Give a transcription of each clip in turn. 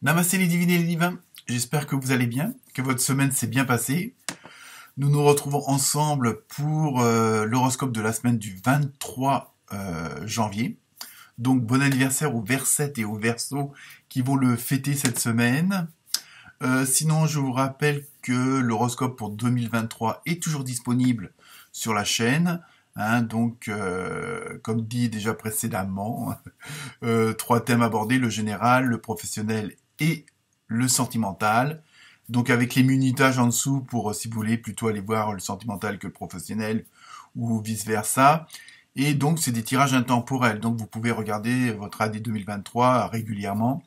Namasté les divines et les divins, j'espère que vous allez bien, que votre semaine s'est bien passée. Nous nous retrouvons ensemble pour l'horoscope de la semaine du 23 janvier. Donc bon anniversaire aux Versettes et aux Verseaux qui vont le fêter cette semaine. Sinon, je vous rappelle que l'horoscope pour 2023 est toujours disponible sur la chaîne. Donc, comme dit déjà précédemment, 3 thèmes abordés, le général, le professionnel et le sentimental. Donc avec les munitages en dessous pour, si vous voulez, plutôt aller voir le sentimental que le professionnel ou vice-versa. Et donc c'est des tirages intemporels. Donc vous pouvez regarder votre AD 2023 régulièrement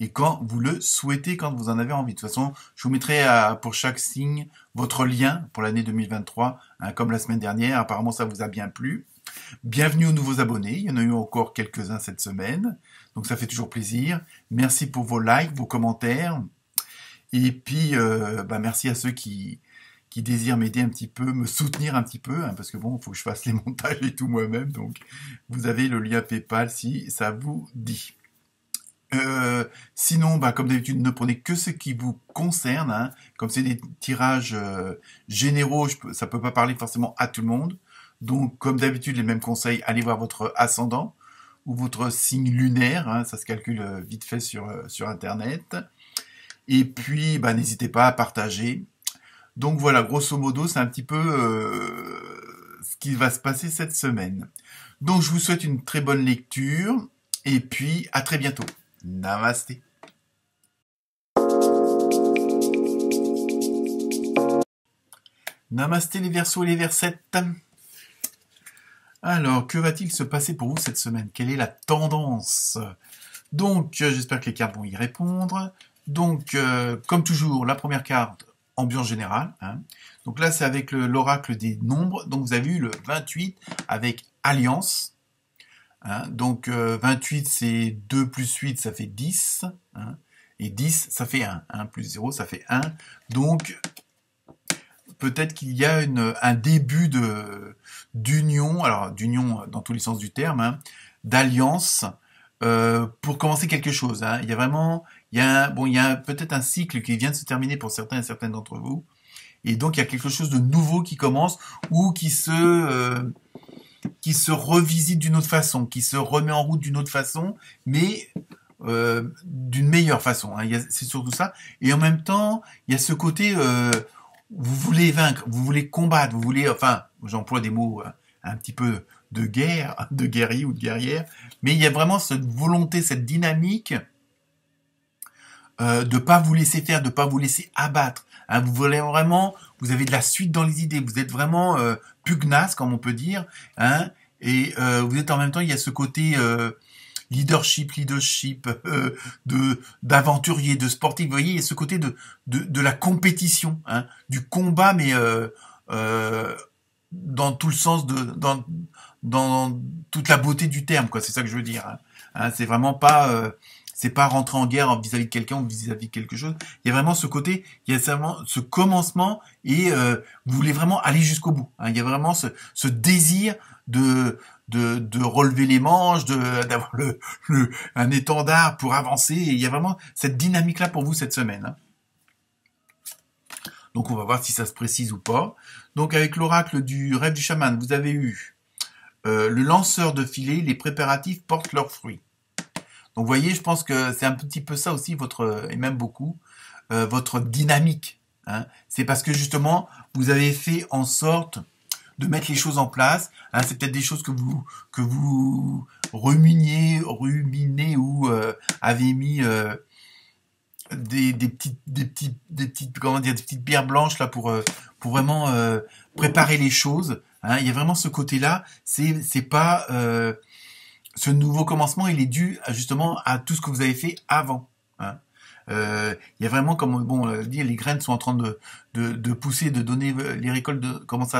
et quand vous le souhaitez, quand vous en avez envie. De toute façon, je vous mettrai pour chaque signe votre lien pour l'année 2023, comme la semaine dernière. Apparemment, ça vous a bien plu. Bienvenue aux nouveaux abonnés. Il y en a eu encore quelques-uns cette semaine. Donc ça fait toujours plaisir. Merci pour vos likes, vos commentaires. Et puis, merci à ceux qui désirent m'aider un petit peu, me soutenir un petit peu, parce que bon, il faut que je fasse les montages et tout moi-même. Donc, vous avez le lien PayPal si ça vous dit. Sinon, comme d'habitude, ne prenez que ce qui vous concerne. Comme c'est des tirages généraux, ça peut pas parler forcément à tout le monde. Donc, comme d'habitude, les mêmes conseils, allez voir votre ascendant ou votre signe lunaire. Ça se calcule vite fait sur Internet. Et puis, n'hésitez pas à partager. Donc voilà, grosso modo, c'est un petit peu ce qui va se passer cette semaine. Donc, je vous souhaite une très bonne lecture. Et puis, à très bientôt. Namasté. Namasté les Verseaux et les Versettes. Alors, que va-t-il se passer pour vous cette semaine? Quelle est la tendance? Donc, j'espère que les cartes vont y répondre. Donc, comme toujours, la première carte, ambiance générale. Donc là, c'est avec l'oracle des nombres. Donc, vous avez eu le 28 avec Alliance. Donc, 28, c'est 2 plus 8, ça fait 10. Et 10, ça fait 1. 1 plus 0, ça fait 1. Donc, peut-être qu'il y a un début d'union, alors d'union dans tous les sens du terme, d'alliance, pour commencer quelque chose. Il y a vraiment, il y a peut-être un cycle qui vient de se terminer pour certains et certaines d'entre vous, et donc il y a quelque chose de nouveau qui commence ou qui se revisite d'une autre façon, qui se remet en route d'une autre façon, mais d'une meilleure façon. C'est surtout ça. Et en même temps, il y a ce côté, vous voulez vaincre, vous voulez combattre, vous voulez, j'emploie des mots un petit peu de guerre, de guerrier ou de guerrière, mais il y a vraiment cette volonté, cette dynamique de pas vous laisser faire, de pas vous laisser abattre. Vous voulez vraiment, vous avez de la suite dans les idées, vous êtes vraiment pugnace, comme on peut dire, et vous êtes en même temps, il y a ce côté leadership, d'aventurier, de sportif. Vous voyez, il y a ce côté de la compétition, du combat, mais dans tout le sens dans toute la beauté du terme, quoi. C'est ça que je veux dire. C'est vraiment pas c'est pas rentrer en guerre vis-à-vis de quelqu'un ou vis-à-vis de quelque chose. Il y a vraiment ce côté, il y a vraiment ce commencement et vous voulez vraiment aller jusqu'au bout. Il y a vraiment ce désir de relever les manches, d'avoir un étendard pour avancer. Et il y a vraiment cette dynamique-là pour vous cette semaine. Donc on va voir si ça se précise ou pas. Donc avec l'oracle du rêve du chaman, vous avez eu le lanceur de filet, les préparatifs portent leurs fruits. Donc vous voyez, je pense que c'est un petit peu ça aussi, et même beaucoup, votre dynamique. C'est parce que justement, vous avez fait en sorte de mettre les choses en place. C'est peut-être des choses que vous ruminez ou avez mis des petites comment dire, des petites pierres blanches là pour vraiment préparer les choses. Il y a vraiment ce côté-là. C'est pas ce nouveau commencement, il est dû justement à tout ce que vous avez fait avant. Il y a vraiment, comme dire, les graines sont en train de pousser, de donner, les récoltes commencent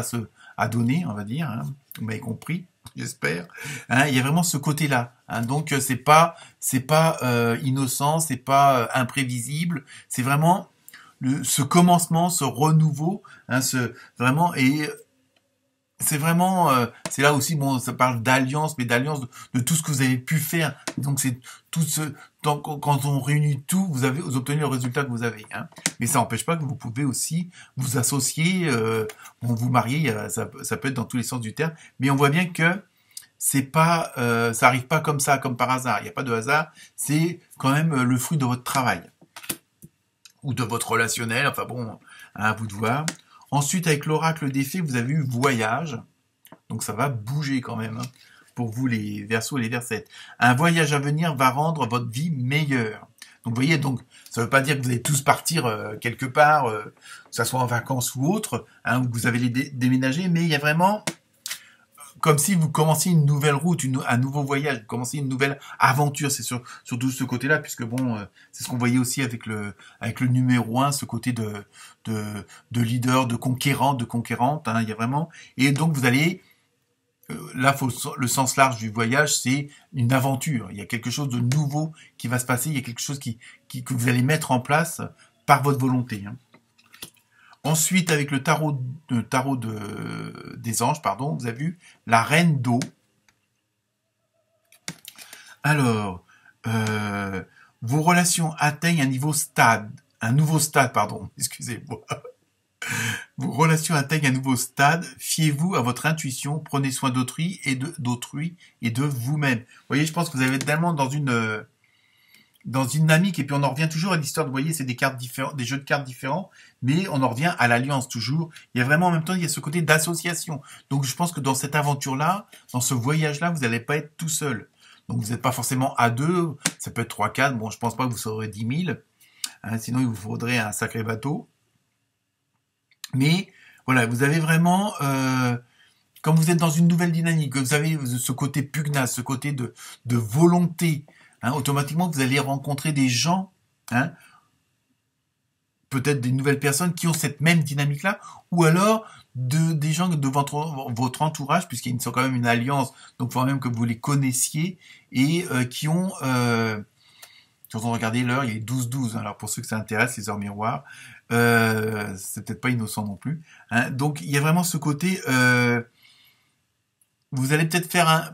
à donner, on va dire. Vous m'avez compris, j'espère. Il y a vraiment ce côté-là. Donc c'est pas innocent, c'est pas imprévisible. C'est vraiment ce commencement, ce renouveau, vraiment et c'est vraiment, c'est là aussi, bon, ça parle d'alliance, mais d'alliance de tout ce que vous avez pu faire. Donc c'est tout ce, quand on réunit tout, vous obtenez le résultat que vous avez. Hein. Mais ça n'empêche pas que vous pouvez aussi vous associer, bon, vous marier, ça peut être dans tous les sens du terme. Mais on voit bien que c'est pas, ça arrive pas comme ça, comme par hasard. Il n'y a pas de hasard. C'est quand même le fruit de votre travail ou de votre relationnel. Enfin bon, à vous de voir. Ensuite, avec l'oracle des fées, vous avez eu voyage. Donc ça va bouger quand même. Hein, pour vous les Verseaux et les Versettes. Un voyage à venir va rendre votre vie meilleure. Donc vous voyez, donc ça ne veut pas dire que vous allez tous partir quelque part, que ça soit en vacances ou autre, hein, où vous avez les déménager, mais il y a vraiment comme si vous commenciez une nouvelle route, un nouveau voyage, vous commenciez une nouvelle aventure, c'est surtout ce côté-là, puisque bon, c'est ce qu'on voyait aussi avec le numéro 1, ce côté de leader, de conquérant, de conquérante, hein, il y a vraiment, et donc vous allez, là, le sens large du voyage, c'est une aventure, il y a quelque chose de nouveau qui va se passer, il y a quelque chose que vous allez mettre en place par votre volonté, hein. Ensuite, avec le tarot des anges, pardon, vous avez vu la reine d'eau. Alors, vos relations atteignent un nouveau stade, pardon, excusez-moi. Vos relations atteignent un nouveau stade. Fiez-vous à votre intuition. Prenez soin d'autrui et de vous-même. Vous voyez, je pense que vous allez être tellement dans une dynamique, et puis on en revient toujours à l'histoire, vous voyez, c'est des cartes différentes, des jeux de cartes différents, mais on en revient à l'alliance toujours. Il y a vraiment en même temps, il y a ce côté d'association. Donc je pense que dans cette aventure-là, dans ce voyage-là, vous n'allez pas être tout seul. Donc vous n'êtes pas forcément à deux, ça peut être 3, 4, bon je pense pas que vous serez 10 000, hein, sinon il vous faudrait un sacré bateau. Mais voilà, vous avez vraiment, comme vous êtes dans une nouvelle dynamique, vous avez ce côté pugnace, ce côté de volonté, hein, automatiquement vous allez rencontrer des gens, hein, peut-être des nouvelles personnes qui ont cette même dynamique-là, ou alors des gens de votre entourage, puisqu'ils sont quand même une alliance, donc il faut même que vous les connaissiez, et qui ont... quand on regarde l'heure, il est 12-12, hein, alors pour ceux que ça intéresse, les heures miroirs, c'est peut-être pas innocent non plus. Hein, donc il y a vraiment ce côté... vous allez peut-être faire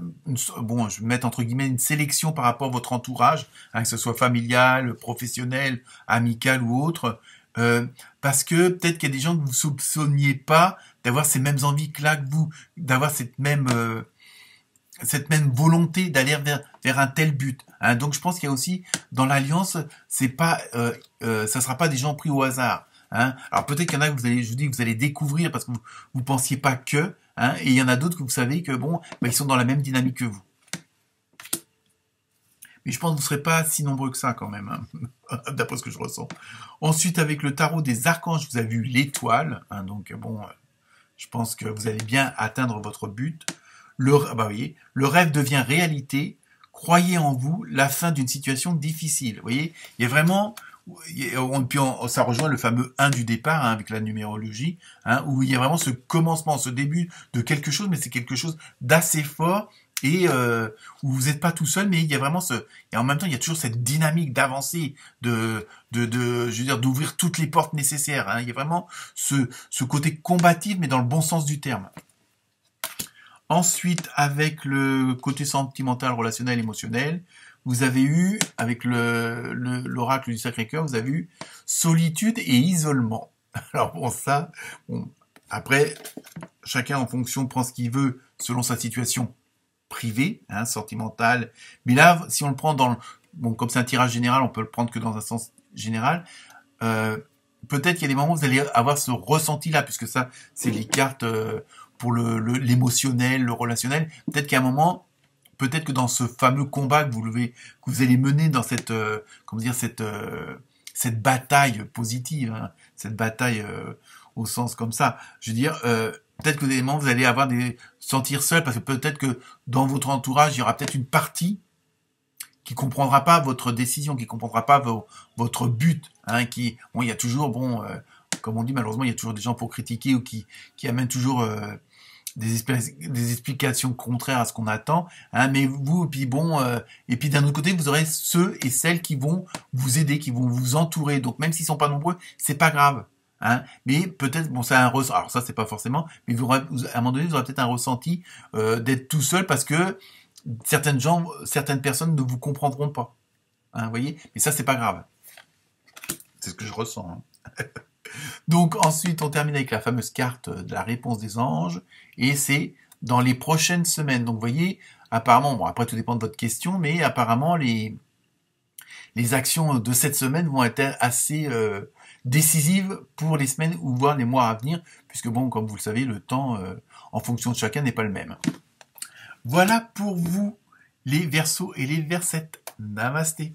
bon, je vais mettre entre guillemets une sélection par rapport à votre entourage, hein, que ce soit familial, professionnel, amical ou autre, parce que peut-être qu'il y a des gens que vous soupçonniez pas d'avoir ces mêmes envies que là que vous, d'avoir cette même volonté d'aller vers un tel but. Hein. Donc je pense qu'il y a aussi dans l'alliance, c'est pas, ça sera pas des gens pris au hasard. Hein. Alors peut-être qu'il y en a que vous allez découvrir parce que vous pensiez pas que, hein, et il y en a d'autres que vous savez que bon, bah, ils sont dans la même dynamique que vous. Mais je pense que vous ne serez pas si nombreux que ça quand même, hein, d'après ce que je ressens. Ensuite, avec le tarot des archanges, vous avez vu l'étoile, hein, donc bon, je pense que vous allez bien atteindre votre but. Voyez, le rêve devient réalité. Croyez en vous, la fin d'une situation difficile. Vous voyez, il y a vraiment, ça rejoint le fameux 1 du départ, hein, avec la numérologie, hein, où il y a vraiment ce commencement, ce début de quelque chose, mais c'est quelque chose d'assez fort, et où vous n'êtes pas tout seul, mais il y a vraiment et en même temps il y a toujours cette dynamique d'avancer, je veux dire, d'ouvrir toutes les portes nécessaires. Hein. Il y a vraiment ce côté combatif, mais dans le bon sens du terme. Ensuite, avec le côté sentimental, relationnel, émotionnel, vous avez eu, avec l'oracle du Sacré-Cœur, vous avez eu solitude et isolement. Alors bon, ça, bon, après, chacun en fonction prend ce qu'il veut selon sa situation privée, hein, sentimentale. Mais là, si on le prend bon, comme c'est un tirage général, on peut le prendre que dans un sens général. Peut-être qu'il y a des moments où vous allez avoir ce ressenti-là, puisque ça, c'est les cartes pour l'émotionnel, le relationnel. Peut-être qu'à un moment, peut-être que dans ce fameux combat que vous allez mener dans cette, cette bataille positive, hein, cette bataille au sens comme ça. Je veux dire, peut-être que des moments vous allez sentir seul, parce que peut-être que dans votre entourage, il y aura peut-être une partie qui comprendra pas votre décision, qui comprendra pas votre but, hein, bon, il y a toujours, bon, comme on dit, malheureusement, il y a toujours des gens pour critiquer ou qui amènent toujours des explications contraires à ce qu'on attend, hein, mais vous, et puis bon, et puis d'un autre côté, vous aurez ceux et celles qui vont vous aider, qui vont vous entourer. Donc même s'ils sont pas nombreux, c'est pas grave. Hein, mais peut-être, bon, c'est un ressenti, alors ça c'est pas forcément, mais à un moment donné, vous aurez peut-être un ressenti d'être tout seul parce que certaines personnes ne vous comprendront pas. Hein, vous voyez, mais ça c'est pas grave. C'est ce que je ressens. Hein. Donc ensuite, on termine avec la fameuse carte de la réponse des anges, et c'est dans les prochaines semaines. Donc vous voyez, apparemment, bon après tout dépend de votre question, mais apparemment les actions de cette semaine vont être assez décisives pour les semaines ou voire les mois à venir, puisque bon, comme vous le savez, le temps en fonction de chacun n'est pas le même. Voilà pour vous les Verseaux et les Versettes. Namasté.